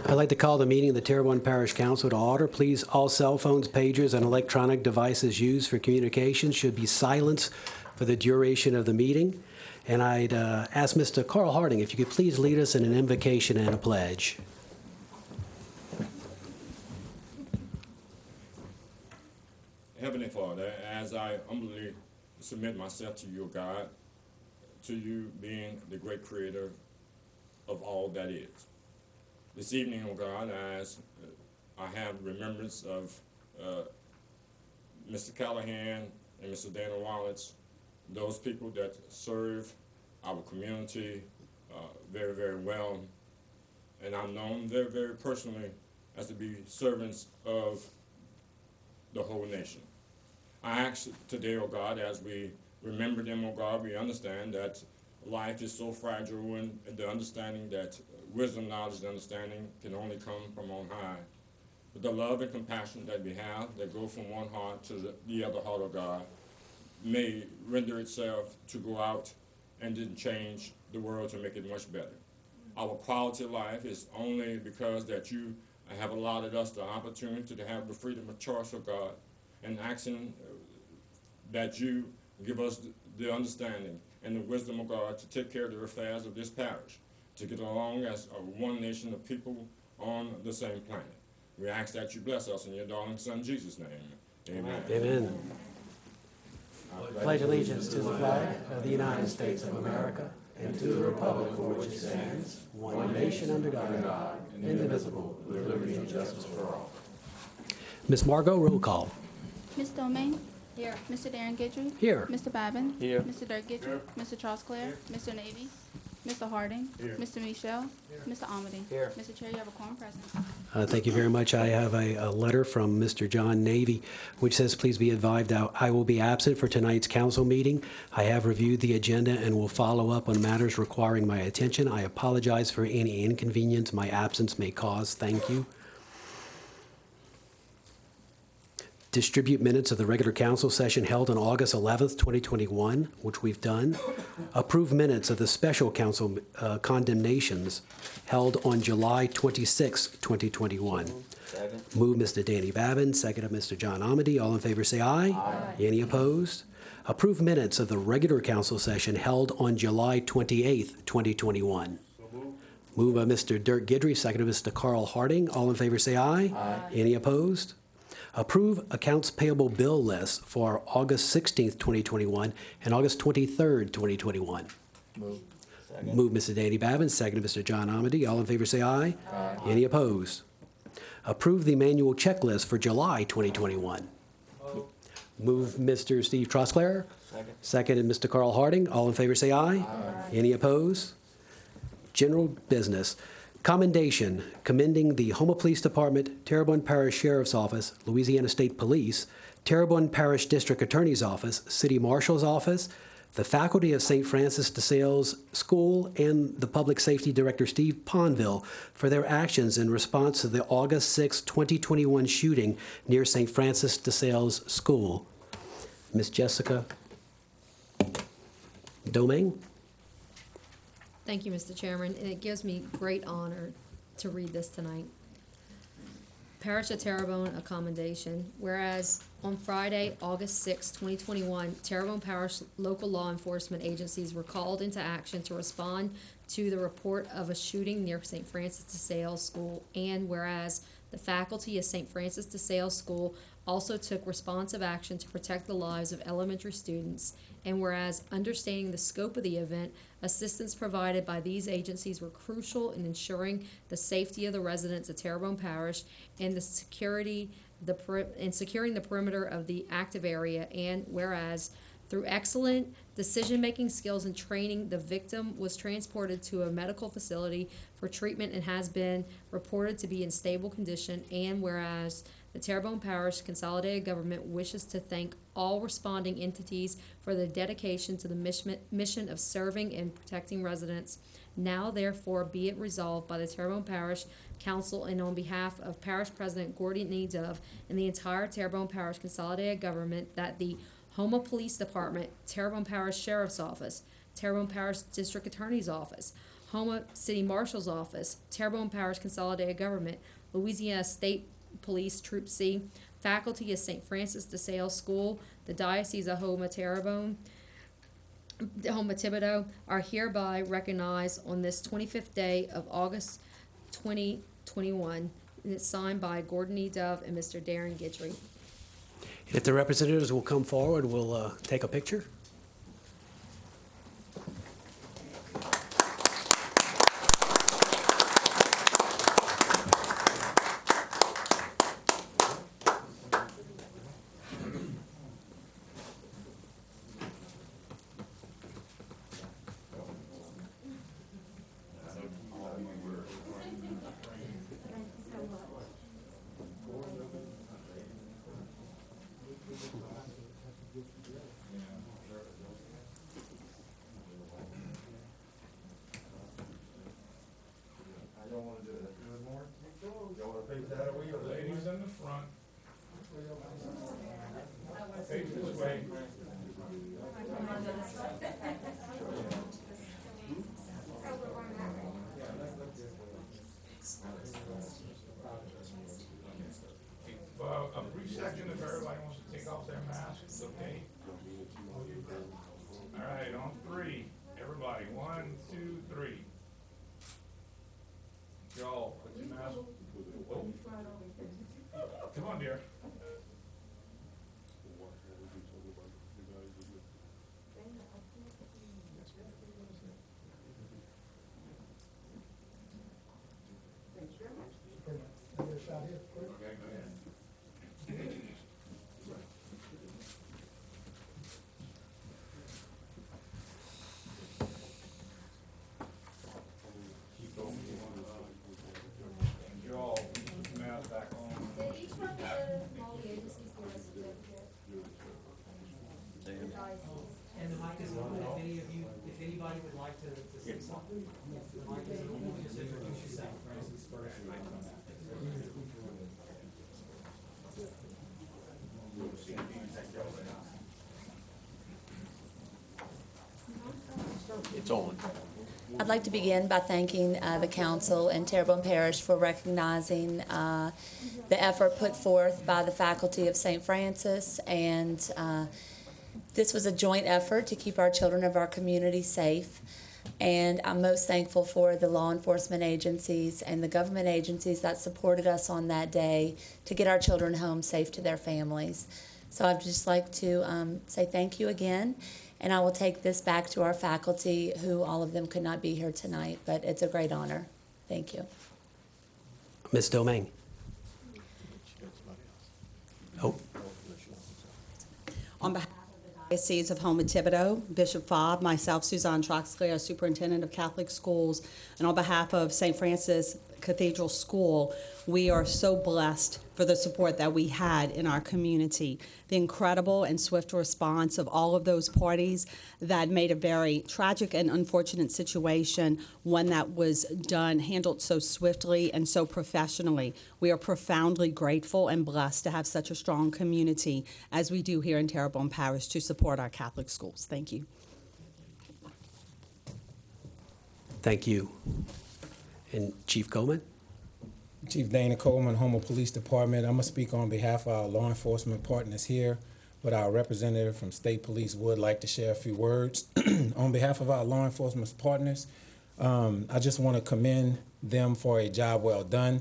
I'd like to call the meeting of the Terrebonne Parish Council to order. Please, all cell phones, pagers, and electronic devices used for communication should be silenced for the duration of the meeting. And I'd ask Mr. Carl Harding if you could please lead us in an invocation and a pledge. Heavenly Father, as I humbly submit myself to you, God, to you being the great creator of all that is. This evening, oh God, as I have remembrance of Mr. Callahan and Mr. Dana Wallace, those people that serve our community very, very well, and I'm known very, very personally as to be servants of the whole nation. I ask today, oh God, as we remember them, oh God, we understand that life is so fragile, and the understanding that wisdom, knowledge, and understanding can only come from on high. But the love and compassion that we have that go from one heart to the other heart of God may render itself to go out and then change the world to make it much better. Our quality of life is only because that you have allotted us the opportunity to have the freedom of choice of God, and asking that you give us the understanding and the wisdom of God to take care of the affairs of this parish, to get along as one nation of people on the same planet. We ask that you bless us in your darling Son, Jesus' name. Amen. Amen. I pledge allegiance to the flag of the United States of America and to the republic for which it stands, one nation under God, indivisible, with liberty and justice for all. Ms. Margot, roll call. Ms. Domain? Here. Mr. Darrin Guidry? Here. Mr. Babin? Here. Mr. Dirk Guidry? Here. Mr. Trosclair? Mr. Navy? Mr. Harding? Here. Mr. Michel? Here. Mr. Amedee? Here. Mr. Chair, you have a quorum present. Thank you very much. I have a letter from Mr. John Navy, which says, please be advised I will be absent for tonight's council meeting. I have reviewed the agenda and will follow up on matters requiring my attention. I apologize for any inconvenience my absence may cause. Thank you. Distribute minutes of the regular council session held on August 11th, 2021, which we've done. Approve minutes of the special council condemnations held on July 26th, 2021. Second. Move Mr. Danny Babin, second of Mr. John Amedee. All in favor say aye. Aye. Any opposed? Approve minutes of the regular council session held on July 28th, 2021. Move by Mr. Dirk Guidry, second of Mr. Carl Harding. All in favor say aye. Aye. Any opposed? Approve accounts payable bill list for August 16th, 2021 and August 23rd, 2021. Move. Second. Move Mr. Danny Babin, second Mr. John Amedee. All in favor say aye. Aye. Any opposed? Approve the manual checklist for July 2021. Move Mr. Steve Trosclair, Second. second Mr. Carl Harding. All in favor say aye. Any opposed? General business. Commendation, commending the Houma Police Department, Terrebonne Parish Sheriff's Office, Louisiana State Police, Terrebonne Parish District Attorney's Office, City Marshal's Office, the faculty of St. Francis de Sales School, and the Public Safety Director, Steve Ponville, for their actions in response to the August 6, 2021 shooting near St. Francis de Sales School. Ms. Jessica Domain. Thank you, Mr. Chairman, and it gives me great honor to read this tonight. Parish of Terrebonne, a commendation. Whereas on Friday, August 6, 2021, Terrebonne Parish local law enforcement agencies were called into action to respond to the report of a shooting near St. Francis de Sales School, and whereas the faculty of St. Francis de Sales School also took responsive action to protect the lives of elementary students, and whereas understanding the scope of the event, assistance provided by these agencies were crucial in ensuring the safety of the residents of Terrebonne Parish and the securing the perimeter of the active area, and whereas through excellent decision-making skills and training, the victim was transported to a medical facility for treatment and has been reported to be in stable condition, and whereas the Terrebonne Parish Consolidated Government wishes to thank all responding entities for their dedication to the mission of serving and protecting residents. Now, therefore, be it resolved by the Terrebonne Parish Council and on behalf of Parish President Gordon E. Dove and the entire Terrebonne Parish Consolidated Government that the Houma Police Department, Terrebonne Parish Sheriff's Office, Terrebonne Parish District Attorney's Office, Houma City Marshal's Office, Terrebonne Parish Consolidated Government, Louisiana State Police Troop C, faculty of St. Francis de Sales School, the Diocese of Houma Thibodeau are hereby recognized on this 25th day of August 2021. And it's signed by Gordon E. Dove and Mr. Darrin Guidry. If the representatives will come forward, we'll take a picture. Ladies in the front. Face this way. A brief second if everybody wants to take off their masks, okay? All right, on three. Everybody, 1, 2, 3. Y'all, put your mask. Oh. Come on, dear. And the mic is open if anybody would like to say something. The mic is open, just introduce yourself, Francis, first. It's on. I'd like to begin by thanking the council and Terrebonne Parish for recognizing the effort put forth by the faculty of St. Francis, and this was a joint effort to keep our children of our community safe. And I'm most thankful for the law enforcement agencies and the government agencies that supported us on that day to get our children home safe to their families. So I'd just like to say thank you again. And I will take this back to our faculty, who all of them could not be here tonight, but it's a great honor. Thank you. Ms. Domingue. Oh. On behalf of the Diocese of Houma Thibodeau, Bishop Fobb, myself, Suzanne Trosclair, Superintendent of Catholic Schools, and on behalf of St. Francis Cathedral School, we are so blessed for the support that we had in our community. The incredible and swift response of all of those parties that made a very tragic and unfortunate situation one that was handled so swiftly and so professionally. We are profoundly grateful and blessed to have such a strong community as we do here in Terrebonne Parish to support our Catholic schools. Thank you. Thank you. And Chief Coleman? Chief Dana Coleman, Houma Police Department. I'm going to speak on behalf of our law enforcement partners here, but our representative from State Police would like to share a few words. On behalf of our law enforcement partners, I just want to commend them for a job well done.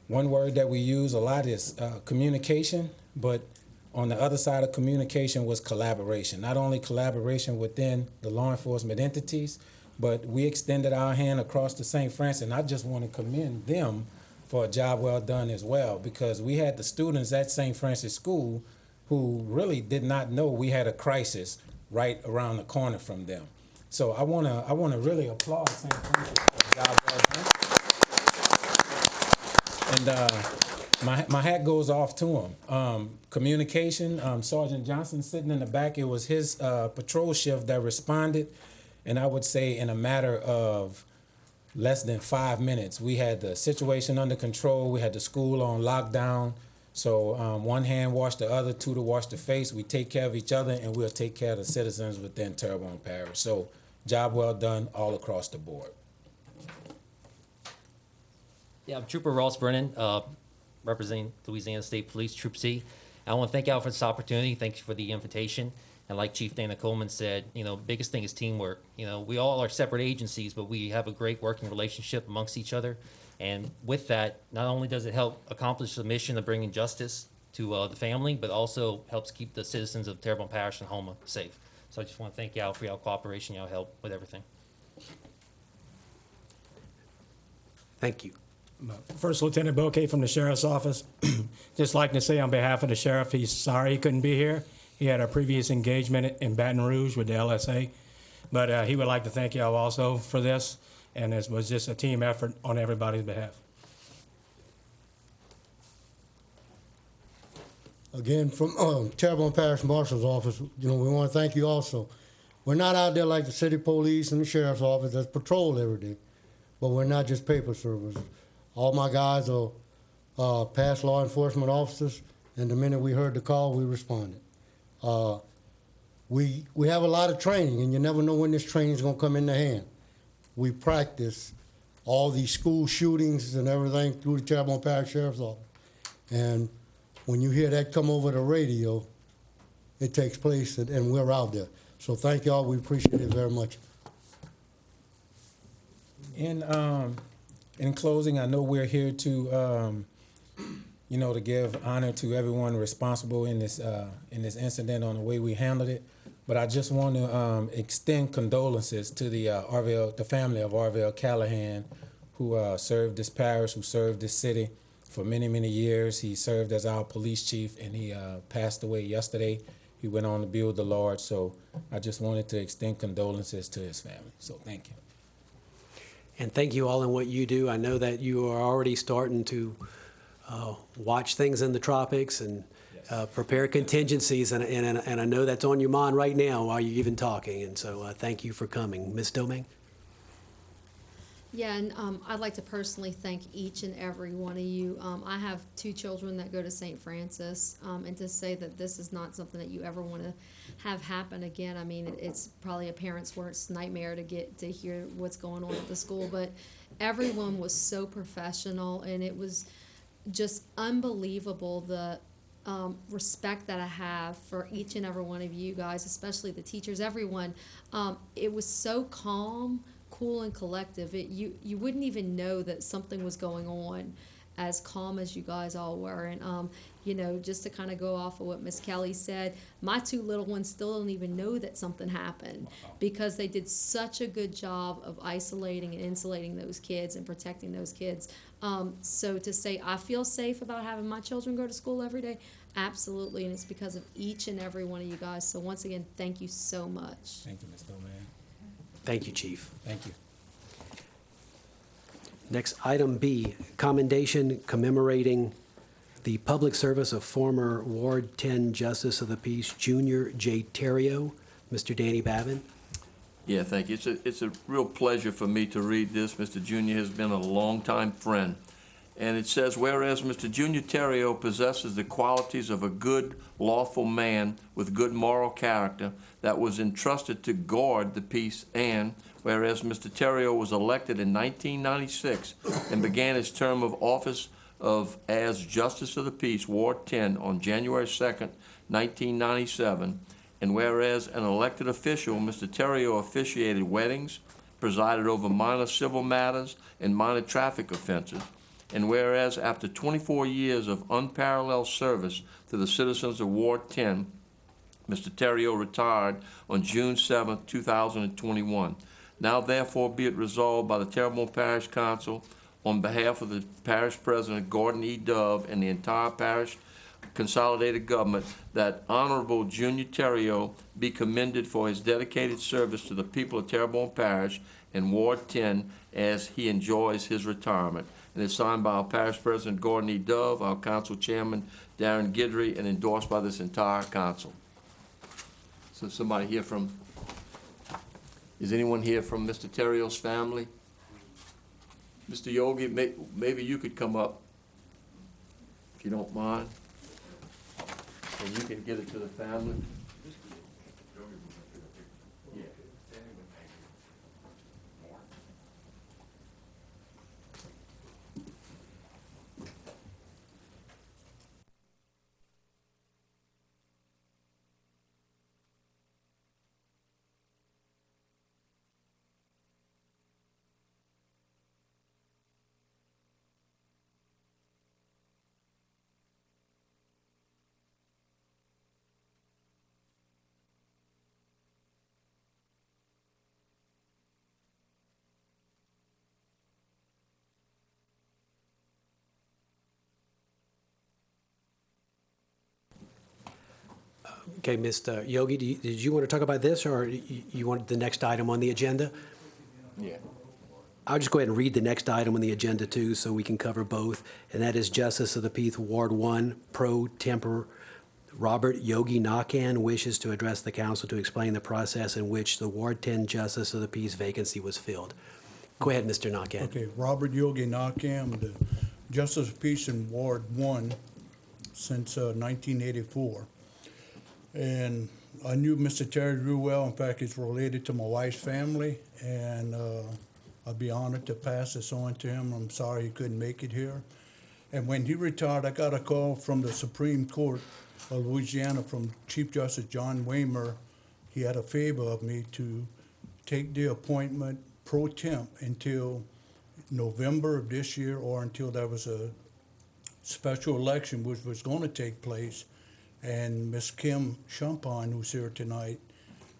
One word that we use a lot is communication, but on the other side of communication was collaboration. Not only collaboration within the law enforcement entities, but we extended our hand across to St. Francis, and I just want to commend them for a job well done as well, because we had the students at St. Francis School who really did not know we had a crisis right around the corner from them. So I want to really applaud St. Francis for a job well done. And my hat goes off to them. Communication, Sergeant Johnson sitting in the back, it was his patrol shift that responded. And I would say in a matter of less than 5 minutes, we had the situation under control. We had the school on lockdown. So one hand wash the other, two to wash the face. We take care of each other, and we'll take care of the citizens within Terrebonne Parish. So job well done all across the board. Yeah, I'm Trooper Ross Brennan, representing Louisiana State Police, Troop C. I want to thank y'all for this opportunity. Thank you for the invitation. And like Chief Dana Coleman said, biggest thing is teamwork. We all are separate agencies, but we have a great working relationship amongst each other. And with that, not only does it help accomplish the mission of bringing justice to the family, but also helps keep the citizens of Terrebonne Parish and Houma safe. So I just want to thank y'all for y'all cooperation, y'all help with everything. Thank you. First Lieutenant Bouquet from the Sheriff's Office. Just like to say on behalf of the Sheriff, he's sorry he couldn't be here. He had a previous engagement in Baton Rouge with the LSA. But he would like to thank y'all also for this, and it was just a team effort on everybody's behalf. Again, from Terrebonne Parish Marshal's Office, we want to thank you also. We're not out there like the city police and the Sheriff's Office that's patrol every day, but we're not just paper servers. All my guys are past law enforcement officers, and the minute we heard the call, we responded. We have a lot of training, and you never know when this training is going to come in the hand. We practice all these school shootings and everything through the Terrebonne Parish Sheriff's Office. And when you hear that come over the radio, it takes place, and we're out there. So thank y'all. We appreciate it very much. In closing, I know we're here to, to give honor to everyone responsible in this incident on the way we handled it. But I just want to extend condolences to the family of Arvell Callahan, who served this parish, who served this city for many, many years. He served as our police chief, and he passed away yesterday. He went on to be with the Lord. So I just wanted to extend condolences to his family. So thank you. And thank you all in what you do. I know that you are already starting to watch things in the tropics and prepare contingencies, and I know that's on your mind right now while you're even talking. And so thank you for coming. Ms. Domingue? Yeah, and I'd like to personally thank each and every one of you. I have 2 children that go to St. Francis, and to say that this is not something that you ever want to have happen again. I mean, it's probably a parent's worst nightmare to get to hear what's going on at the school, but everyone was so professional, and it was just unbelievable the respect that I have for each and every one of you guys, especially the teachers, everyone. It was so calm, cool, and collective. You wouldn't even know that something was going on, as calm as you guys all were. And just to kind of go off of what Miss Kelly said, my 2 little ones still don't even know that something happened, because they did such a good job of isolating and insulating those kids and protecting those kids. So to say I feel safe about having my children go to school every day, absolutely, and it's because of each and every one of you guys. So once again, thank you so much. Thank you, Ms. Domingue. Thank you, Chief. Thank you. Next, item B, commendation commemorating the public service of former Ward 10 Justice of the Peace, Junior J. Terrio. Mr. Danny Babin. Yeah, thank you. It's a real pleasure for me to read this. Mr. Junior has been a longtime friend. And it says, whereas Mr. Junior Terrio possesses the qualities of a good, lawful man with good moral character that was entrusted to guard the peace, and whereas Mr. Terrio was elected in 1996 and began his term of office as Justice of the Peace, Ward 10, on January 2nd, 1997, and whereas an elected official, Mr. Terrio officiated weddings, presided over minor civil matters and minor traffic offenses, and whereas after 24 years of unparalleled service to the citizens of Ward 10, Mr. Terrio retired on June 7, 2021. Now therefore be it resolved by the Terrebonne Parish Council on behalf of the Parish President Gordon E. Dove and the entire parish consolidated government that Honorable Junior Terrio be commended for his dedicated service to the people of Terrebonne Parish and Ward 10 as he enjoys his retirement. And it's signed by our Parish President Gordon E. Dove, our Council Chairman Darrin Guidry, and endorsed by this entire Council. So somebody here from, is anyone here from Mr. Terrio's family? Mr. Yogi, maybe you could come up, if you don't mind, and you can get it to the family. Okay, Mr. Yogi, did you want to talk about this, or you want the next item on the agenda? Yeah. I'll just go ahead and read the next item on the agenda, too, so we can cover both, and that is Justice of the Peace, Ward 1, Pro Tempore Robert Yogi Nakan wishes to address the council to explain the process in which the Ward 10 Justice of the Peace vacancy was filled. Go ahead, Mr. Nakan. Okay, Robert Yogi Nakam, the Justice of Peace in Ward 1 since 1984. And I knew Mr. Terry real well. In fact, he's related to my wife's family, and I'd be honored to pass this on to him. I'm sorry he couldn't make it here. And when he retired, I got a call from the Supreme Court of Louisiana from Chief Justice John Waymer. He had a favor of me to take the appointment pro temp until November of this year, or until there was a special election which was going to take place. And Miss Kim Champagne, who's here tonight,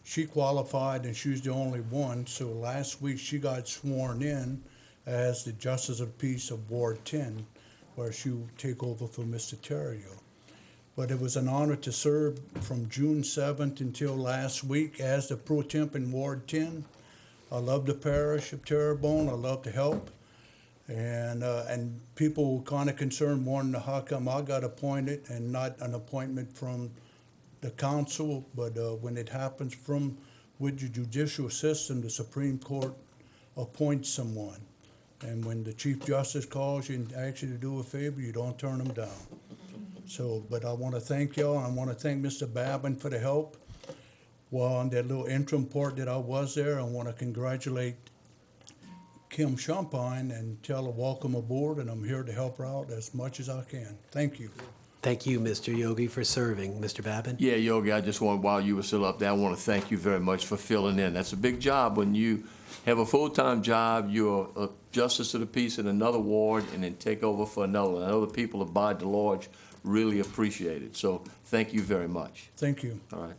she qualified, and she was the only one. So last week she got sworn in as the Justice of the Peace of Ward 10, where she will take over for Mr. Terrio. But it was an honor to serve from June 7th until last week as the pro temp in Ward 10. I love the parish of Terrebonne. I love to help. And people were kind of concerned, wondering how come I got appointed and not an appointment from the council. But when it happens from with the judicial system, the Supreme Court appoints someone. And when the Chief Justice calls you and asks you to do a favor, you don't turn them down. So, but I want to thank y'all. I want to thank Mr. Babin for the help. While on that little interim part that I was there, I want to congratulate Kim Champagne and tell her welcome aboard, and I'm here to help her out as much as I can. Thank you. Thank you, Mr. Yogi, for serving. Mr. Babin? Yeah, Yogi, I just want, while you were still up there, I want to thank you very much for filling in. That's a big job when you have a full-time job, you're a justice of the peace in another ward, and then take over for another one. I know the people of Bide the Lodge really appreciate it. So thank you very much. Thank you. All right.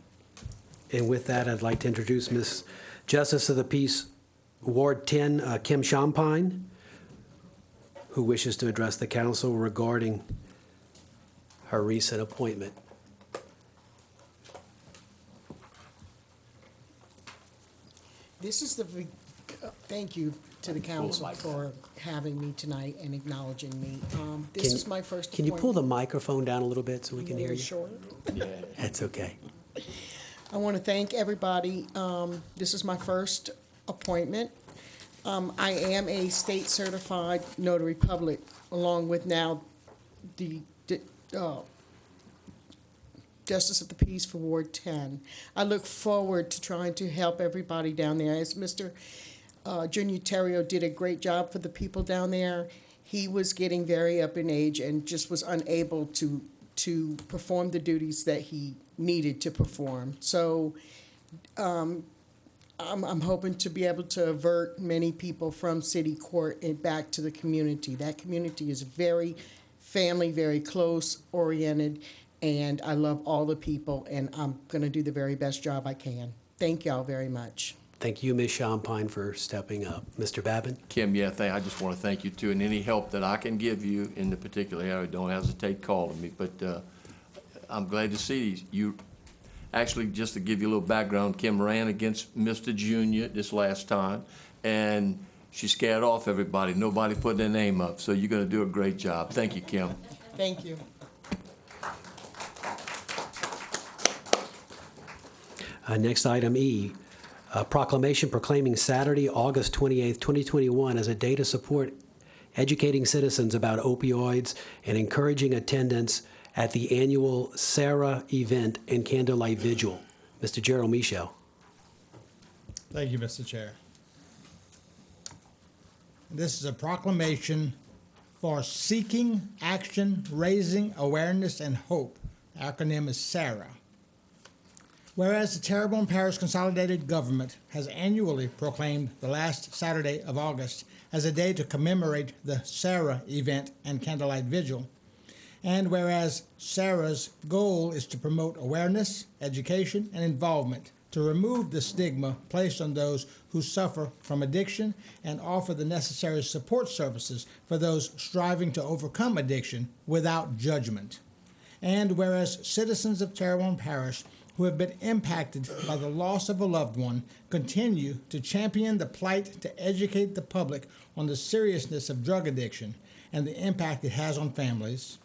And with that, I'd like to introduce Miss Justice of the Peace, Ward 10, Kim Champagne, who wishes to address the council regarding her recent appointment. This is the, thank you to the council for having me tonight and acknowledging me. This is my first Can you pull appointment. the microphone down a little bit so we can hear you? Sure. That's okay. I want to thank everybody. This is my first appointment. I am a state certified notary public, along with now the Justice of the Peace for Ward 10. I look forward to trying to help everybody down there. As Mr. Junior Terrio did a great job for the people down there. He was getting very up in age and just was unable to perform the duties that he needed to perform. So I'm hoping to be able to avert many people from city court and back to the community. That community is very family, very close oriented, and I love all the people, and I'm going to do the very best job I can. Thank y'all very much. Thank you, Ms. Champagne, for stepping up. Mr. Babin? Kim, yeah, I just want to thank you too, and any help that I can give you in the particular area, don't hesitate calling me. But I'm glad to see you. Actually, just to give you a little background, Kim ran against Mr. Junior this last time, and she scared off everybody. Nobody put their name up, so you're going to do a great job. Thank you, Kim. Thank you. Next item E, a proclamation proclaiming Saturday, August 28th, 2021 as a day to support educating citizens about opioids and encouraging attendance at the annual SARA event and candlelight vigil. Mr. Gerald Michel. Thank you, Mr. Chair. This is a proclamation for seeking action, raising awareness and hope. The acronym is SARA. Whereas the Terrebonne Parish Consolidated Government has annually proclaimed the last Saturday of August as a day to commemorate the SARA event and candlelight vigil, and whereas SARA's goal is to promote awareness, education, and involvement to remove the stigma placed on those who suffer from addiction and offer the necessary support services for those striving to overcome addiction without judgment. And whereas citizens of Terrebonne Parish who have been impacted by the loss of a loved one continue to champion the plight to educate the public on the seriousness of drug addiction and the impact it has on families.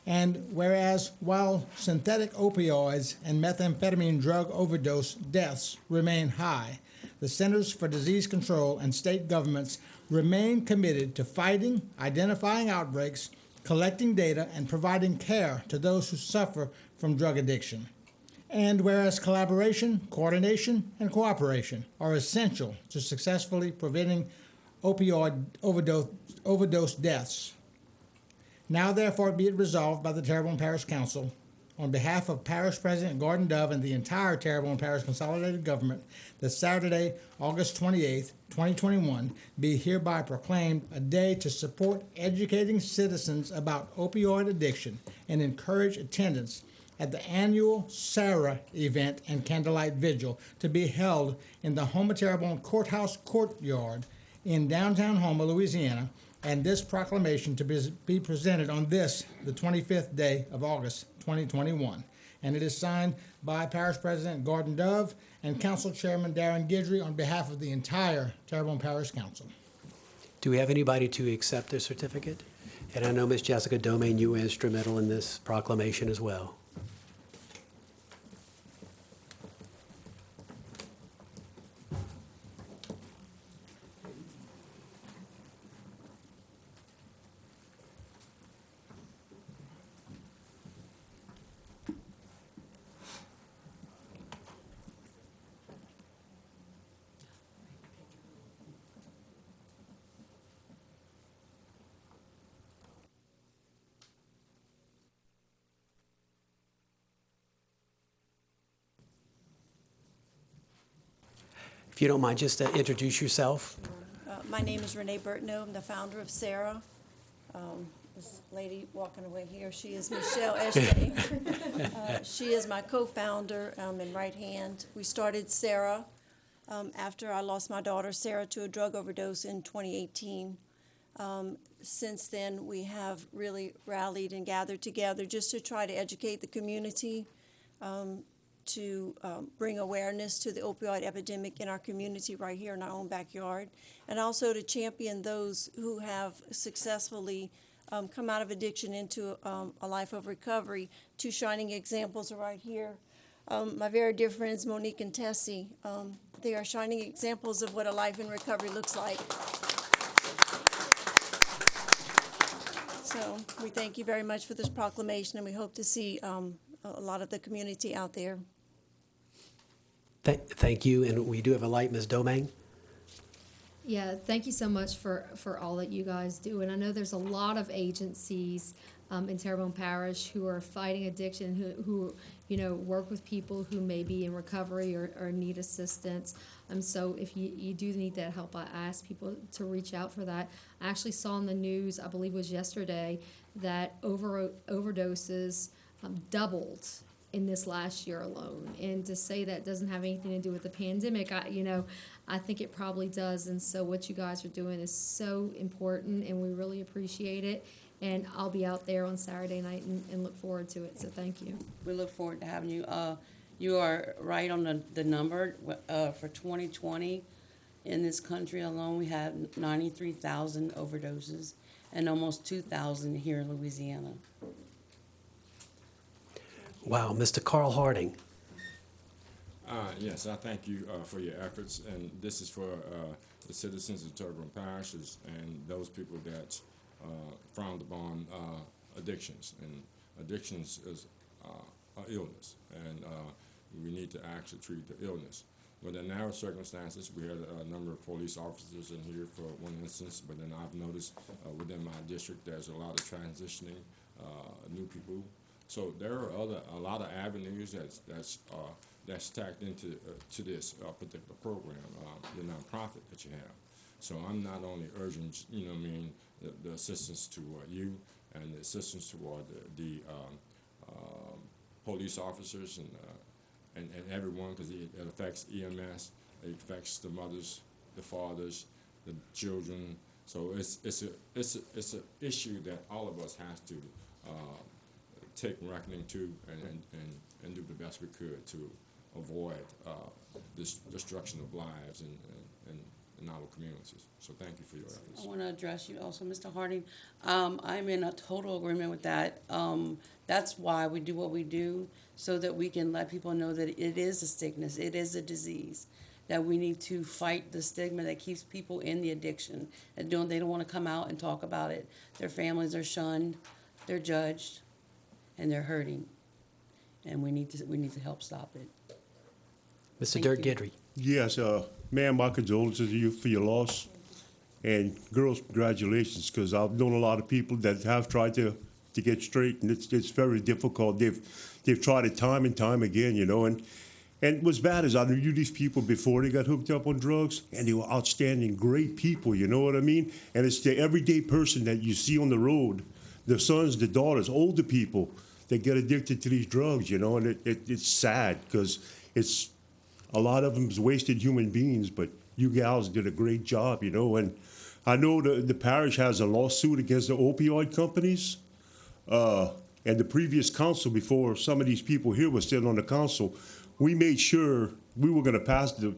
And whereas while synthetic opioids and methamphetamine drug overdose deaths remain high, the Centers for Disease Control and state governments remain committed to fighting, identifying outbreaks, collecting data, and providing care to those who suffer from drug addiction. And whereas collaboration, coordination, and cooperation are essential to successfully preventing opioid overdose deaths, now therefore be it resolved by the Terrebonne Parish Council, on behalf of Parish President Gordon Dove and the entire Terrebonne Parish Consolidated Government, that Saturday, August 28th, 2021, be hereby proclaimed a day to support educating citizens about opioid addiction and encourage attendance at the annual SARA event and candlelight vigil to be held in the Houma Terrebonne Courthouse Courtyard in downtown Houma, Louisiana, and this proclamation to be presented on this, the 25th day of August, 2021. And it is signed by Parish President Gordon Dove and Council Chairman Darrin Guidry on behalf of the entire Terrebonne Parish Council. Do we have anybody to accept the certificate? And I know Ms. Jessica Domain, you were instrumental in this proclamation as well. If you don't mind, just introduce yourself. My name is Renee Burtno. I'm the founder of SARA. This lady walking away here, she is Michelle Eshke. She is my co-founder and right hand. We started SARA after I lost my daughter Sarah to a drug overdose in 2018. Since then, we have really rallied and gathered together just to try to educate the community, to bring awareness to the opioid epidemic in our community right here in our own backyard, and also to champion those who have successfully come out of addiction into a life of recovery. Two shining examples are right here. My very dear friends Monique and Tessie, they are shining examples of what a life in recovery looks like. So we thank you very much for this proclamation, and we hope to see a lot of the community out there. Thank you, and we do have a light, Ms. Domain. Yeah, thank you so much for all that you guys do. And I know there's a lot of agencies in Terrebonne Parish who are fighting addiction, who you know, work with people who may be in recovery or need assistance. So if you do need that help, I ask people to reach out for that. I actually saw in the news, I believe it was yesterday, that overdoses doubled in this last year alone. And to say that doesn't have anything to do with the pandemic, I think it probably does. And so what you guys are doing is so important, and we really appreciate it. And I'll be out there on Saturday night and look forward to it. So thank you. We look forward to having you. You are right on the number. For 2020, in this country alone, we had 93,000 overdoses and almost 2,000 here in Louisiana. Wow, Mr. Carl Harding. Yes, I thank you for your efforts, and this is for the citizens of Terrebonne Parishes and those people that frowned upon addictions. And addictions is an illness, and we need to actually treat the illness. With the narrow circumstances, we had a number of police officers in here for one instance, but then I've noticed within my district there's a lot of transitioning new people. So there are a lot of avenues that's tacked into to this particular program, the nonprofit that you have. So I'm not only urging, the assistance to you and the assistance toward the police officers and everyone, because it affects EMS, it affects the mothers, the fathers, the children. So it's an issue that all of us have to take reckoning to and do the best we could to avoid this destruction of lives in our communities. So thank you for your efforts. I want to address you also, Mr. Harding. I'm in a total agreement with that. That's why we do what we do, so that we can let people know that it is a sickness, it is a disease, that we need to fight the stigma that keeps people in the addiction and they don't want to come out and talk about it. Their families are shunned, they're judged, and they're hurting. And we need to help stop it. Mr. Dirk Guidry. Yes, ma'am, my condolences to you for your loss. And girls, congratulations, because I've known a lot of people that have tried to get straight, and it's very difficult. They've tried it time and time again, you know. And what's bad is I knew these people before they got hooked up on drugs, and they were outstanding, great people, you know what I mean? And it's the everyday person that you see on the road, the sons, the daughters, older people that get addicted to these drugs, you know. And it's sad, because it's a lot of them is wasted human beings, but you gals did a great job, you know. And I know the parish has a lawsuit against the opioid companies. And the previous council, before some of these people here were sitting on the council, we made sure we were going to pass to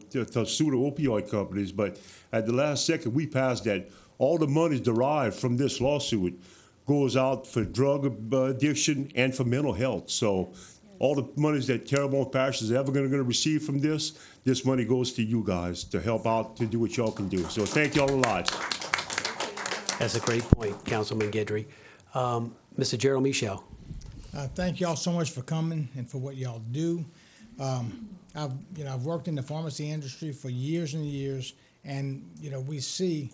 sue the opioid companies. But at the last second, we passed that all the money derived from this lawsuit goes out for drug addiction and for mental health. So all the monies that Terrebonne Parish is ever going to receive from this money goes to you guys to help out, to do what y'all can do. So thank y'all a lot. That's a great point, Councilman Guidry. Mr. Gerald Michel. Thank y'all so much for coming and for what y'all do. I've worked in the pharmacy industry for years and years, and we see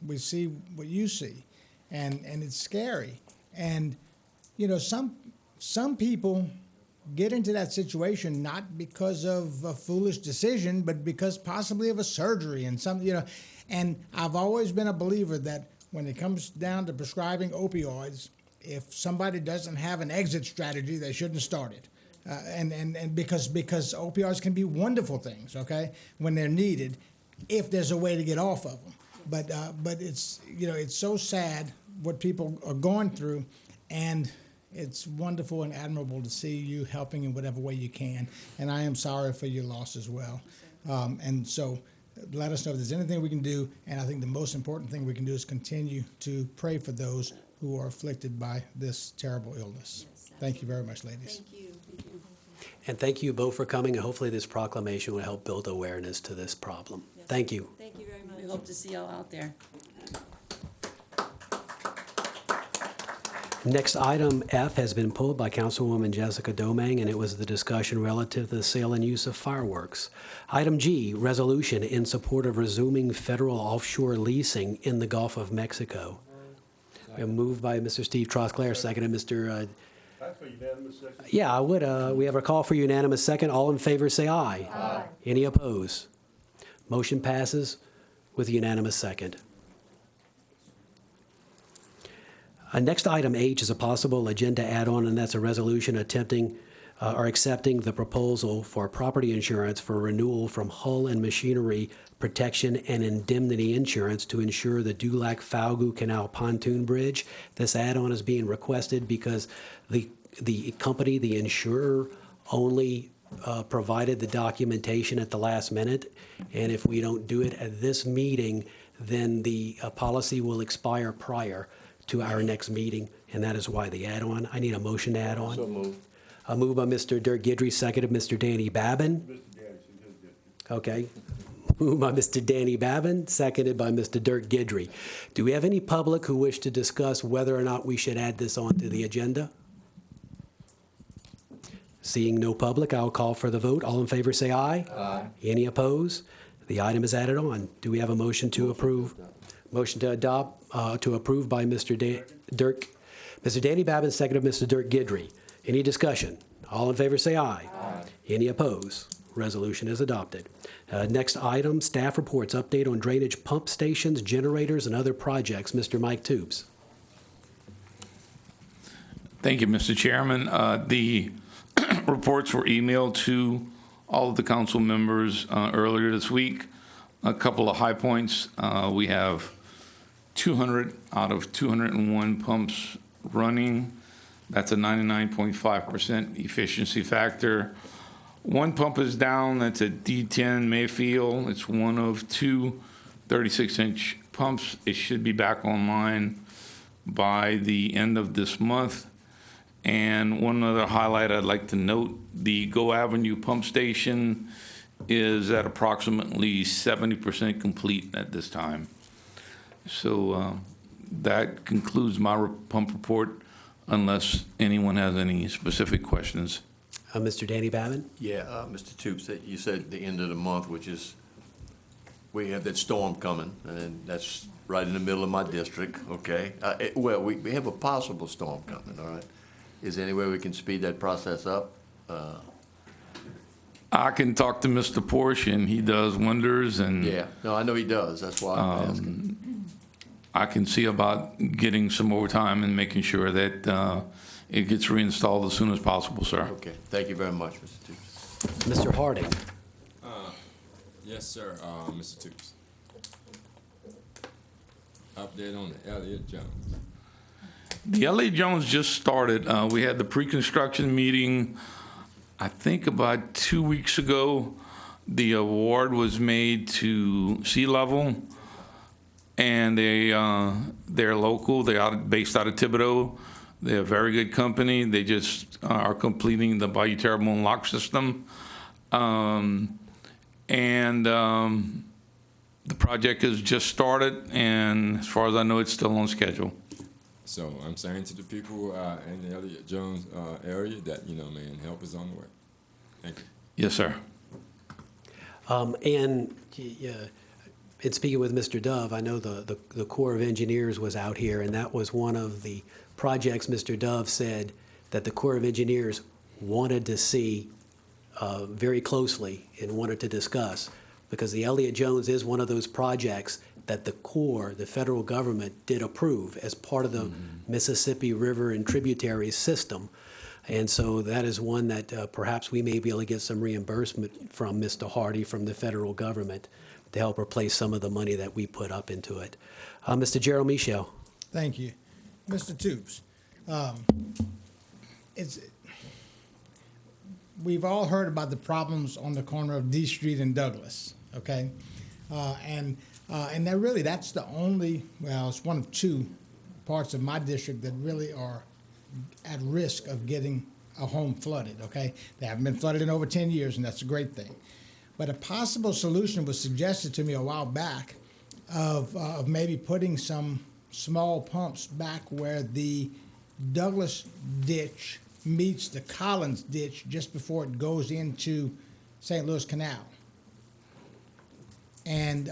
what you see, and it's scary. And some people get into that situation not because of a foolish decision, but because possibly of a surgery and And I've always been a believer that when it comes down to prescribing opioids, if somebody doesn't have an exit strategy, they shouldn't start it. And because opioids can be wonderful things, okay, when they're needed, if there's a way to get off of them. But it's it's so sad what people are going through, and it's wonderful and admirable to see you helping in whatever way you can. And I am sorry for your loss as well. And so let us know if there's anything we can do. And I think the most important thing we can do is continue to pray for those who are afflicted by this terrible illness. Thank you very much, ladies. Thank you. And thank you both for coming, and hopefully this proclamation will help build awareness to this problem. Yes. Thank you. Thank you very much. We hope to see y'all out there. Next item F has been pulled by Councilwoman Jessica Domang, and it was the discussion relative to the sale and use of fireworks. Item G, resolution in support of resuming federal offshore leasing in the Gulf of Mexico. Moved by Mr. Steve Trosclair, seconded Mr. Yeah, I would. We have a call for unanimous second. All in favor say aye. Aye. Any opposed? Motion passes with unanimous second. Next item H is a possible agenda add-on, and that's a resolution attempting or accepting the proposal for property insurance for renewal from Hull and Machinery Protection and Indemnity Insurance to insure the Dulac-Falgu Canal Pontoon Bridge. This add-on is being requested because the company, the insurer, only provided the documentation at the last minute, and if we don't do it at this meeting, then the policy will expire prior to our next meeting, and that is why the add-on. I need a motion to add on. So moved. A move by Mr. Dirk Guidry, seconded Mr. Danny Babin. Okay. Moved by Mr. Danny Babin, seconded by Mr. Dirk Guidry. Do we have any public who wish to discuss whether or not we should add this onto the agenda? Seeing no public, I'll call for the vote. All in favor say aye. Aye. Any opposed? The item is added on. Do we have a motion to approve? Motion to adopt, to approve by Mr. Mr. Danny Babin, seconded Mr. Dirk Guidry. Any discussion? All in favor say aye. Aye. Any opposed? Resolution is adopted. Next item, staff reports, update on drainage pump stations, generators, and other projects. Mr. Mike Toups. Thank you, Mr. Chairman. The reports were emailed to all of the council members earlier this week. A couple of high points. We have 200 out of 201 pumps running. That's a 99.5% efficiency factor. One pump is down, that's a D10 Mayfield. It's one of two 36-inch pumps. It should be back online by the end of this month. And one other highlight I'd like to note, the Go Avenue pump station is at approximately 70% complete at this time. So that concludes my pump report, unless anyone has any specific questions. Mr. Danny Babin? Yeah, Mr. Toups, you said the end of the month, which is, we have that storm coming, and that's right in the middle of my district, okay? Well, we have a possible storm coming, all right? Is there any way we can speed that process up? I can talk to Mr. Porsche, and he does wonders, and Yeah, no, I know he does, that's why I'm asking. I can see about getting some overtime and making sure that it gets reinstalled as soon as possible, sir. Okay, thank you very much, Mr. Toups. Mr. Harding? Yes, sir, Mr. Toups. Update on the Elliott Jones. The L.A. Jones just started. We had the pre-construction meeting, I think about 2 weeks ago. The award was made to Sea Level, and they're local. They're based out of Thibodaux. They're a very good company. They just are completing the Bayou Terrebonne lock system. The project has just started, and as far as I know, it's still on schedule. So I'm saying to the people in the Elliott Jones area that, man, help is on the way. Thank you. Yes, sir. And in speaking with Mr. Dove, I know the Corps of Engineers was out here, and that was one of the projects Mr. Dove said that the Corps of Engineers wanted to see very closely and wanted to discuss, because the Elliott Jones is one of those projects that the Corps, the federal government, did approve as part of the Mississippi River and tributaries system. And so that is one that perhaps we may be able to get some reimbursement from Mr. Hardy, from the federal government, to help replace some of the money that we put up into it. Mr. Gerald Michel. Thank you. Mr. Toups, we've all heard about the problems on the corner of D Street and Douglas, okay? And that's the only, well, it's one of two parts of my district that really are at risk of getting a home flooded, okay? They haven't been flooded in over 10 years, and that's a great thing. But a possible solution was suggested to me a while back of maybe putting some small pumps back where the Douglas ditch meets the Collins ditch just before it goes into St. Louis Canal. And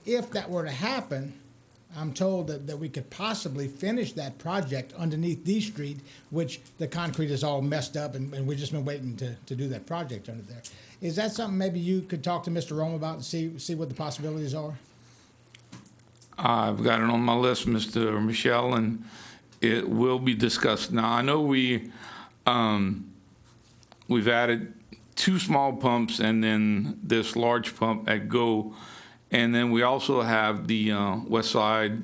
if that were to happen, I'm told that we could possibly finish that project underneath D Street, which the concrete is all messed up, and we've just been waiting to do that project under there. Is that something maybe you could talk to Mr. Rome about and see what the possibilities are? I've got it on my list, Mr. Michel, and it will be discussed. Now, I know we've added 2 small pumps and then this large pump at Go. And then we also have the west side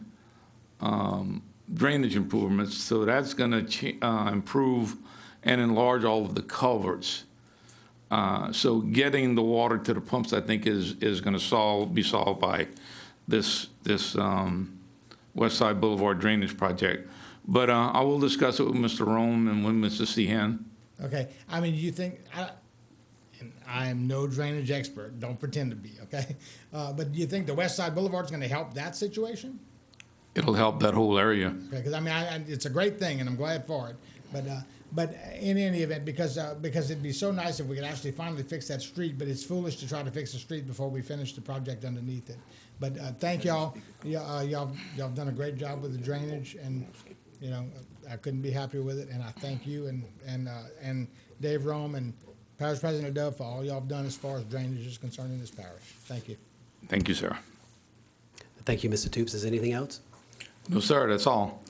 drainage improvements. So that's going to improve and enlarge all of the culverts. So getting the water to the pumps, I think, is going to be solved by this West Side Boulevard drainage project. But I will discuss it with Mr. Rome and with Mr. Sehan. Okay. I mean, you think, and I am no drainage expert, don't pretend to be, okay? But do you think the West Side Boulevard is going to help that situation? It'll help that whole area. Okay, because I mean, it's a great thing, and I'm glad for it. But in any event, because it'd be so nice if we could actually finally fix that street, but it's foolish to try to fix the street before we finish the project underneath it. But thank y'all. Y'all done a great job with the drainage, and I couldn't be happier with it. And I thank you and Dave Rome and Parish President Dove for all y'all have done as far as drainage is concerned in this parish. Thank you. Thank you, sir. Thank you, Mr. Toups. Is anything else? No, sir. That's all.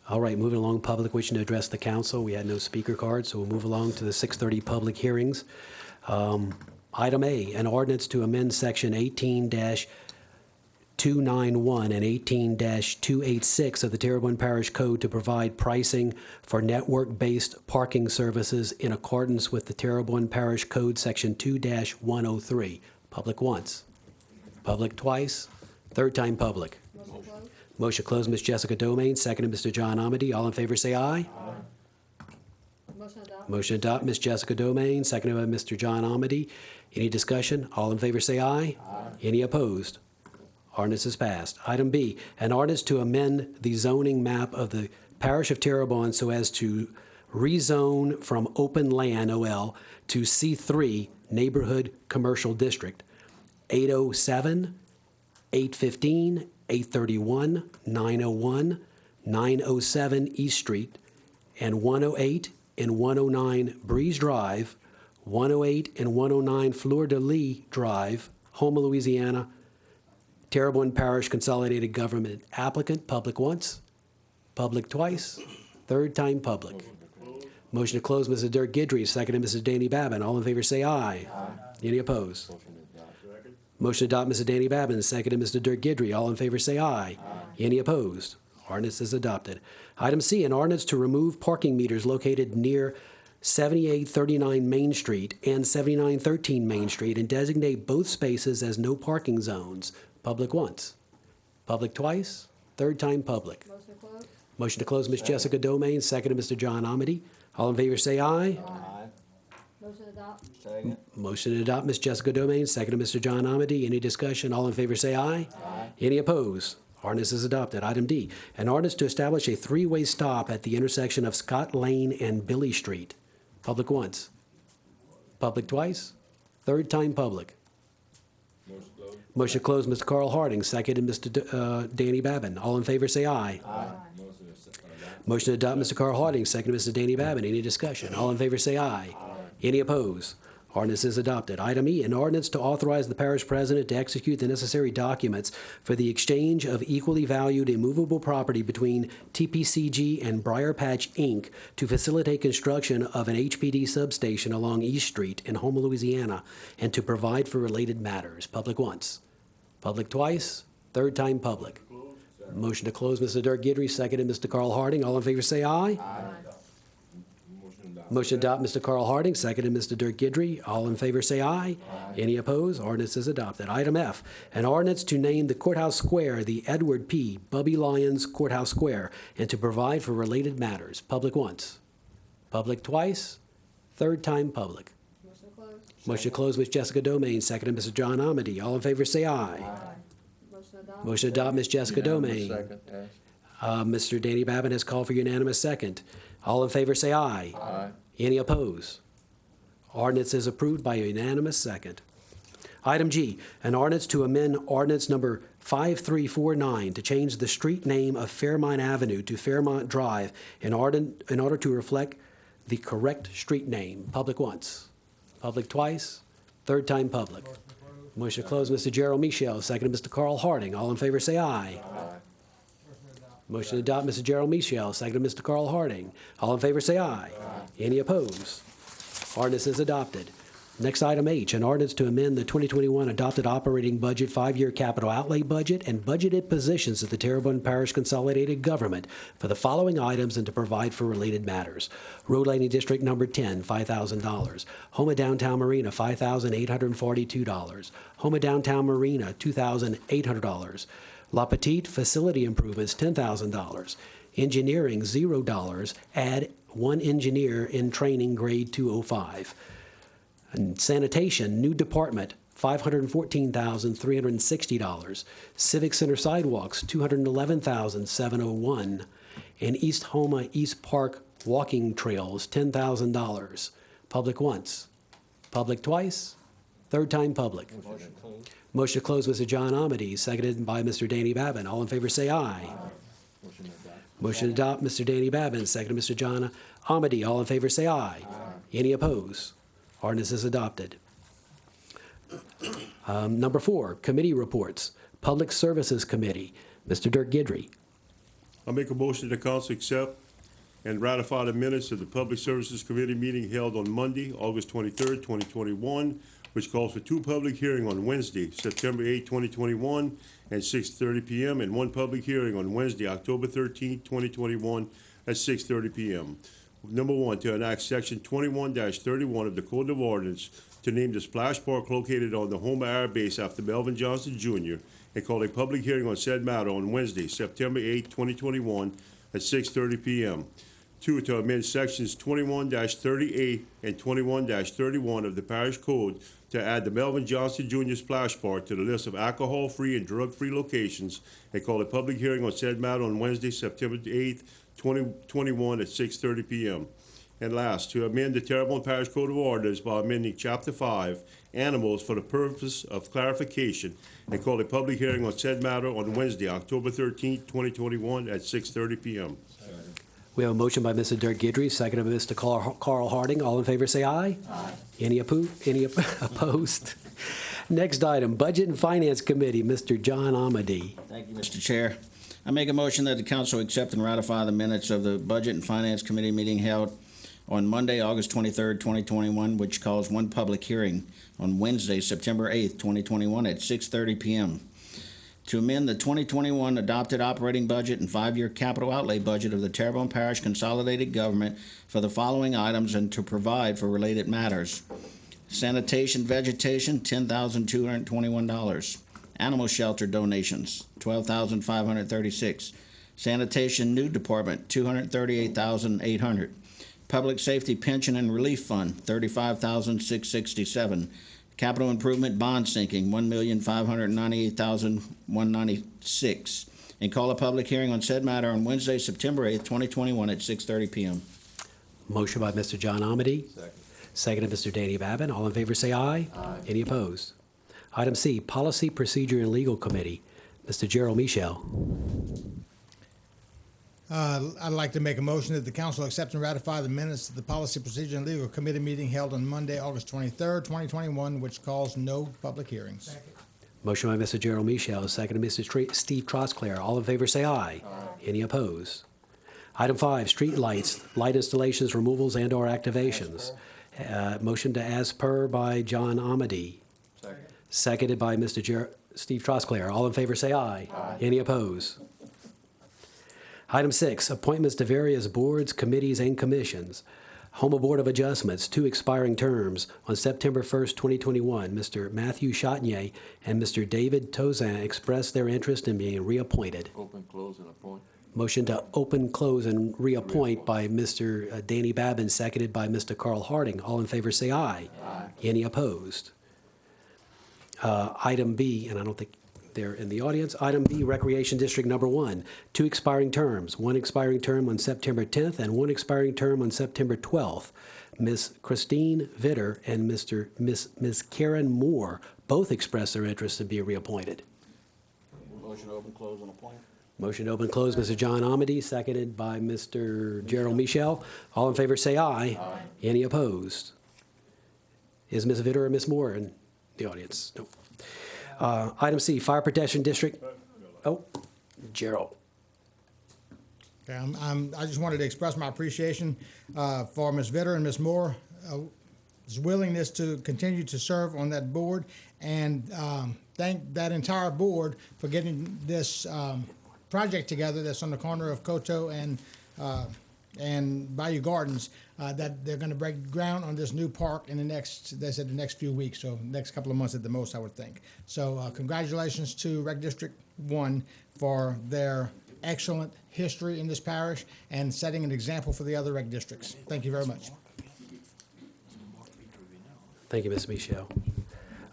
All right, moving along, public wishing to address the council. We had no speaker cards, so we'll move along to the 6:30 public hearings. Item A, an ordinance to amend section 18-2 18-291 and 18-286 of the Terrebonne Parish Code to provide pricing for network-based parking services in accordance with the Terrebonne Parish Code, Section 2-103. Public once. Public twice. Third time public. Motion closed, Ms. Jessica Domain, seconded Mr. John Amedee. All in favor say aye. Motion adopt, Ms. Jessica Domain, seconded by Mr. John Amedee. Any discussion? All in favor say aye. Any opposed? Ordinance is passed. Item B, an ordinance to amend the zoning map of the Parish of Terrebonne so as to rezone from open land, OL, to C3 Neighborhood Commercial District, 807, 815, 831, 901, 907 East Street, and 108 and 109 Breeze Drive, 108 and 109 Fleur de Lis Drive, Houma, Louisiana, Terrebonne Parish Consolidated Government. Applicant, public once, public twice, third time public. Motion to close, Mrs. Dirk Guidry, seconded Mrs. Danny Babin. All in favor say aye. Any opposed? Motion to adopt, Mrs. Danny Babin, seconded Mr. Dirk Guidry. All in favor say aye. Any opposed? Ordinance is adopted. Item C, an ordinance to remove parking meters located near 7839 Main Street and 7913 Main Street and designate both spaces as no parking zones. Public once. Public twice. Third time public. Motion to close, Ms. Jessica Domain, seconded Mr. John Amedee. All in favor say aye. Motion to adopt. Second. Motion to adopt, Ms. Jessica Domain, seconded Mr. John Amedee. Any discussion? All in favor say aye. Any opposed? Ordinance is adopted. Item D, an ordinance to establish a three-way stop at the intersection of Scott Lane and Billy Street. Public once. Public twice. Third time public. Motion to close, Mr. Carl Harding, seconded Mr. Danny Babin. All in favor say aye. Motion to adopt, Mr. Carl Harding, seconded Mr. Danny Babin. Any discussion? All in favor say aye. Any opposed? Ordinance is adopted. Item E, an ordinance to authorize the parish president to execute the necessary documents for the exchange of equally valued immovable property between TPCG and Briar Patch, Inc. to facilitate construction of an HPD substation along East Street in Houma, Louisiana, and to provide for related matters. Public once. Public twice. Third time public. Motion to close, Mr. Dirk Guidry, seconded Mr. Carl Harding. All in favor say aye. Motion to adopt, Mr. Carl Harding, seconded Mr. Dirk Guidry. All in favor say aye. Any opposed? Ordinance is adopted. Item F, an ordinance to name the courthouse square the Edward P. Bubby Lyons Courthouse Square and to provide for related matters. Public once. Public twice. Third time public. Motion to close, Ms. Jessica Domain, seconded Mr. John Amedee. All in favor say aye. Motion to adopt, Ms. Jessica Domain. Second, yes. Mr. Danny Babin has called for unanimous second. All in favor say aye. Aye. Any opposed? Ordinance is approved by a unanimous second. Item G, an ordinance to amend ordinance number 5349 to change the street name of Fairmont Avenue to Fairmont Drive in order to reflect the correct street name. Public once. Public twice. Third time public. Motion to close, Mr. Gerald Michel, seconded Mr. Carl Harding. All in favor say aye. Motion to adopt, Mr. Gerald Michel, seconded Mr. Carl Harding. All in favor say aye. Any opposed? Ordinance is adopted. Next, item H, an ordinance to amend the 2021 adopted operating budget, 5-year capital outlay budget, and budgeted positions of the Terrebonne Parish Consolidated Government for the following items and to provide for related matters. Road Lighting District Number 10, $5,000. Houma Downtown Marina, $5,842. Houma Downtown Marina, $2,800. La Petite Facility Improvements, $10,000. Engineering, $0. Add 1 engineer in training, grade 205. And sanitation, new department, $514,360. Civic Center sidewalks, $211,701. And East Houma East Park walking trails, $10,000. Public once. Public twice. Third time public. Motion to close, Mr. John Amedee, seconded by Mr. Danny Babin. All in favor say aye. Motion to adopt, Mr. Danny Babin, seconded Mr. John Amedee. All in favor say aye. Any opposed? Ordinance is adopted. Number 4, committee reports. Public Services Committee, Mr. Dirk Guidry. I make a motion the council accept and ratify the minutes of the Public Services Committee meeting held on Monday, August 23rd, 2021, which calls for 2 public hearings on Wednesday, September 8, 2021, at 6:30 p.m., and 1 public hearing on Wednesday, October 13, 2021, at 6:30 p.m. Number 1, to enact Section 21-31 of the Code of Ordinance to name the splash park located on the Homer Air Base after Melvin Johnson Jr., and call a public hearing on said matter on Wednesday, September 8, 2021, at 6:30 p.m. 2, to amend Sections 21-38 and 21-31 of the Parish Code to add the Melvin Johnson Jr. Splash Park to the list of alcohol-free and drug-free locations, and call a public hearing on said matter on Wednesday, September 8, 2021, at 6:30 p.m. And last, to amend the Terrebonne Parish Code of Ordinance by amending Chapter 5, Animals, for the purpose of clarification, and call a public hearing on said matter on Wednesday, October 13, 2021, at 6:30 p.m. We have a motion by Mr. Dirk Guidry, seconded by Mr. Carl Harding. All in favor, say aye. Aye. Any opposed? Next item, Budget and Finance Committee, Mr. John Amedee. Thank you, Mr. Chair. I make a motion that the council accept and ratify the minutes of the Budget and Finance Committee meeting held on Monday, August 23rd, 2021, which calls 1 public hearing on Wednesday, September 8th, 2021, at 6:30 p.m. to amend the 2021 adopted operating budget and 5-year capital outlay budget of the Terrebonne Parish Consolidated Government for the following items and to provide for related matters. Sanitation vegetation, $10,221. Animal shelter donations, $12,536. Sanitation new department, $238,800. Public safety pension and relief fund, $35,667. Capital improvement bond sinking, $1,598,196. And call a public hearing on said matter on Wednesday, September 8th, 2021 at 6:30 p.m. Motion by Mr. John Amedee. Seconded Mr. Danny Babin. All in favor, say aye. Aye. Any opposed? Item C, Policy, Procedure, and Legal Committee, Mr. Gerald Michel. I'd like to make a motion that the council accept and ratify the minutes of the Policy, Procedure, and Legal Committee meeting held on Monday, August 23rd, 2021, which calls no public hearings. Second. Motion by Mr. Gerald Michel, seconded Mr. Steve Trosclair. All in favor, say aye. Aye. Any opposed? Item 5, Street Lights, Light Installations, Removals, and/or Activations. Motion to as per by John Amedee. Second. Seconded by Mr. Steve Trosclair. All in favor, say aye. Aye. Any opposed? Item 6, appointments to various boards, committees, and commissions. Homa Board of Adjustments, 2 expiring terms on September 1st, 2021. Mr. Matthew Chatnier and Mr. David Tozan expressed their interest in being reappointed. Open, close, and appoint. Motion to open, close, and reappoint by Mr. Danny Babin, seconded by Mr. Carl Harding. All in favor, say aye. Aye. Any opposed? Item B, and I don't think they're in the audience. Item B, Recreation District Number 1, 2 expiring terms, 1 expiring term on September 10th and 1 expiring term on September 12th. Ms. Christine Vitter and Ms. Karen Moore both expressed their interest in being reappointed. Motion to open, close, and appoint. Motion to open, close, Mr. John Amedee, seconded by Mr. Gerald Michel. All in favor, say aye. Aye. Any opposed? Is Ms. Vitter or Ms. Moore in the audience? Nope. Item C, Fire Protection District. Oh, Gerald. Okay, I just wanted to express my appreciation for Ms. Vitter and Ms. Moore's willingness to continue to serve on that board, and thank that entire board for getting this project together that's on the corner of Coteau and Bayou Gardens, that they're going to break ground on this new park in the next few weeks, so next couple of months at the most, I would think. So congratulations to Rec District 1 for their excellent history in this parish and setting an example for the other rec districts. Thank you very much. Thank you, Ms. Michel.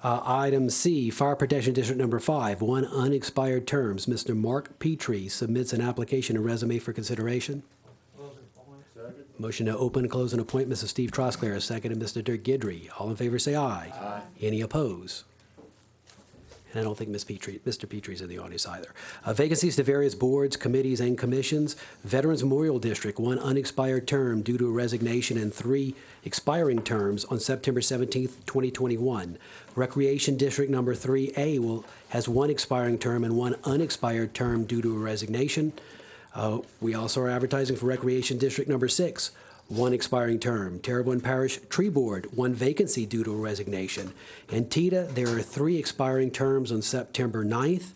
Item C, Fire Protection District Number 5, 1 unexpired terms. Mr. Mark Petrie submits an application and resume for consideration. Motion to open, close, and appoint Mr. Steve Trosclair, seconded Mr. Dirk Guidry. All in favor, say aye. Aye. Any opposed? And I don't think Mr. Petrie's in the audience either. Vacancies to various boards, committees, and commissions. Veterans Memorial District, 1 unexpired term due to a resignation and 3 expiring terms on September 17th, 2021. Recreation District Number 3A has 1 expiring term and 1 unexpired term due to a resignation. We also are advertising for Recreation District Number 6, one expiring term. Terrebonne Parish Tree Board, one vacancy due to a resignation. And TITA, there are 3 expiring terms on September 9th,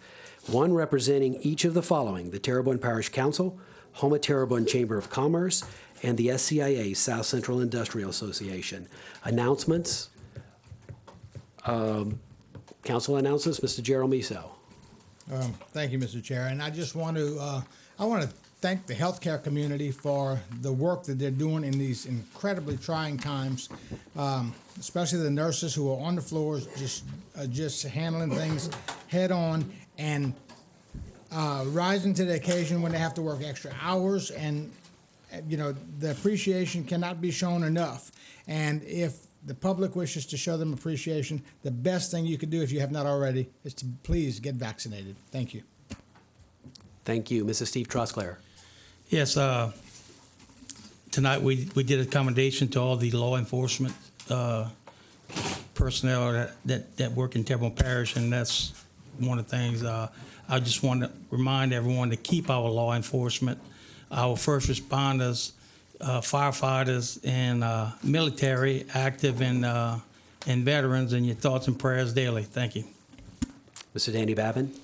one representing each of the following: the Terrebonne Parish Council, Homa Terrebonne Chamber of Commerce, and the SCIA, South Central Industrial Association. Announcements. Council announcements, Mr. Gerald Michel. Thank you, Mr. Chair. And I just want to, thank the healthcare community for the work that they're doing in these incredibly trying times, especially the nurses who are on the floors just handling things head on and rising to the occasion when they have to work extra hours. And, the appreciation cannot be shown enough. And if the public wishes to show them appreciation, the best thing you can do, if you have not already, is to please get vaccinated. Thank you. Thank you. Mrs. Steve Trosclair. Yes, tonight we did a commendation to all the law enforcement personnel that work in Terrebonne Parish, and that's one of the things. I just want to remind everyone to keep our law enforcement, our first responders, firefighters, and military active, and veterans in your thoughts and prayers daily. Thank you. Mr. Danny Babin.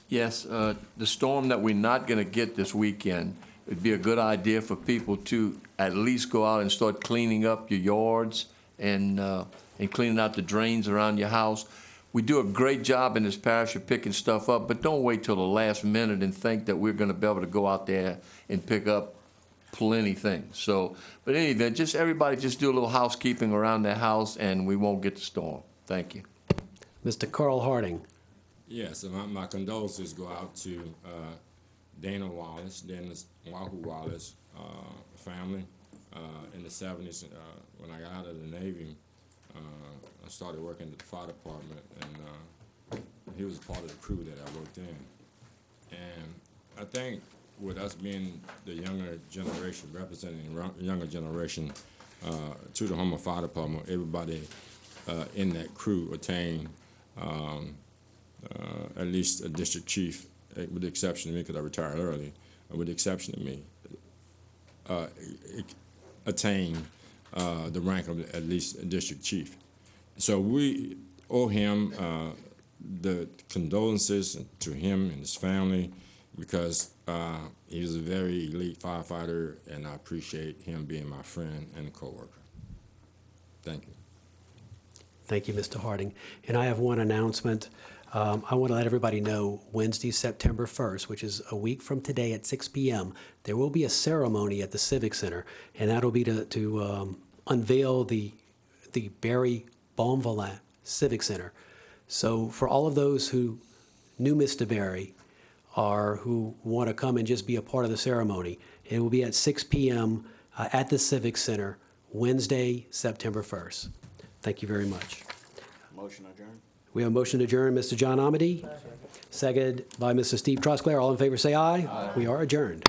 Yes, the storm that we're not going to get this weekend, it'd be a good idea for people to at least go out and start cleaning up your yards and cleaning out the drains around your house. We do a great job in this parish of picking stuff up, but don't wait till the last minute and think that we're going to be able to go out there and pick up plenty things. So, but in any event, just everybody just do a little housekeeping around their house, and we won't get the storm. Thank you. Mr. Carl Harding. Yes, and my condolences go out to Dana Wallace, Dennis Wahoo Wallace family. In the 70s, when I got out of the Navy, I started working at the fire department, and he was part of the crew that I worked in. And I think with us being the younger generation, representing the younger generation to the Homa Fire Department, everybody in that crew attained at least a district chief, with the exception of me because I retired early, with the exception of me, attained the rank of at least a district chief. So we owe him the condolences to him and his family, because he was a very elite firefighter, and I appreciate him being my friend and a coworker. Thank you. Thank you, Mr. Harding. And I have one announcement. I want to let everybody know Wednesday, September 1st, which is a week from today at 6 p.m., there will be a ceremony at the Civic Center, and that'll be to unveil the Barry Bonvillain Civic Center. So for all of those who knew Mr. Barry or who want to come and just be a part of the ceremony, it will be at 6 p.m. At the Civic Center, Wednesday, September 1st. Thank you very much. Motion adjourned. We have a motion to adjourn, Mr. John Amedee. Seconded by Mr. Steve Trosclair. All in favor say aye. Aye. We are adjourned.